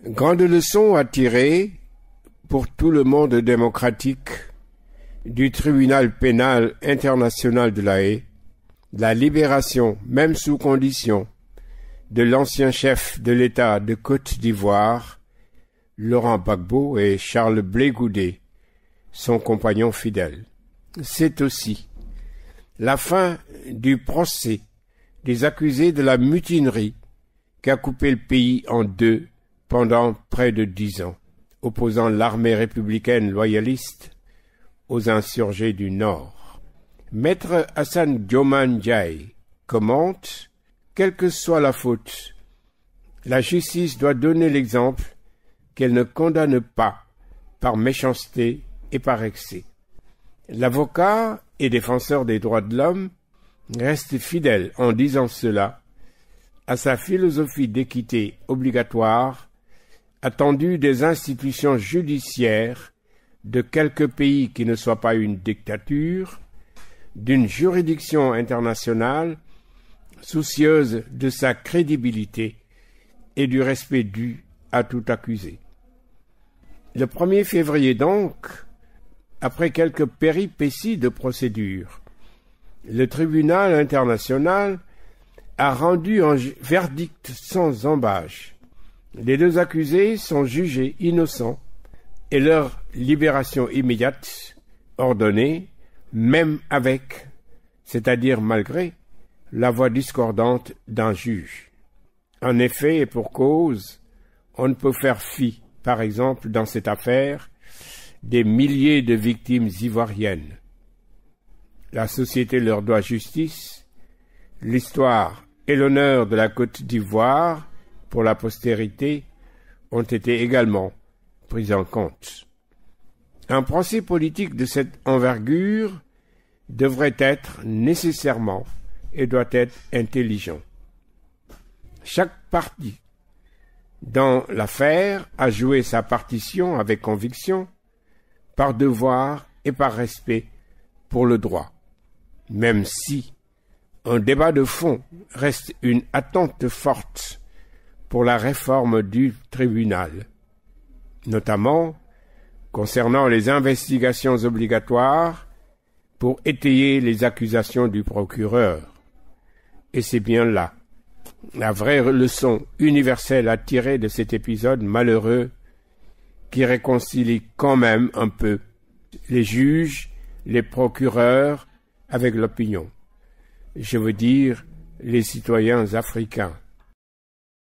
Grande leçon à tirer pour tout le monde démocratique du tribunal pénal international de La Haye, la libération, même sous condition, de l'ancien chef de l'État de Côte d'Ivoire, Laurent Gbagbo, et Charles Blé Goudé, son compagnon fidèle. C'est aussi la fin du procès des accusés de la mutinerie qui a coupé le pays en deux pendant près de 10 ans, opposant l'armée républicaine loyaliste aux insurgés du Nord. Maître Hassan Diomaye Diaye commente: quelle que soit la faute, la justice doit donner l'exemple qu'elle ne condamne pas par méchanceté et par excès. L'avocat et défenseur des droits de l'homme reste fidèle en disant cela à sa philosophie d'équité obligatoire attendue des institutions judiciaires de quelques pays qui ne soient pas une dictature, d'une juridiction internationale soucieuse de sa crédibilité et du respect dû à tout accusé. Le 1er février donc, après quelques péripéties de procédure, le tribunal international a rendu un verdict sans ambages. Les 2 accusés sont jugés innocents et leur libération immédiate ordonnée, même avec, c'est-à-dire malgré, la voix discordante d'un juge. En effet, et pour cause, on ne peut faire fi, par exemple, dans cette affaire, des milliers de victimes ivoiriennes. La société leur doit justice, l'histoire et l'honneur de la Côte d'Ivoire pour la postérité ont été également pris en compte. Un procès politique de cette envergure devrait être nécessairement et doit être intelligent. Chaque partie dans l'affaire a joué sa partition avec conviction, par devoir et par respect pour le droit, même si un débat de fond reste une attente forte pour la réforme du tribunal, notamment concernant les investigations obligatoires pour étayer les accusations du procureur. Et c'est bien là la vraie leçon universelle à tirer de cet épisode malheureux qui réconcilie quand même un peu les juges, les procureurs avec l'opinion. Je veux dire les citoyens africains.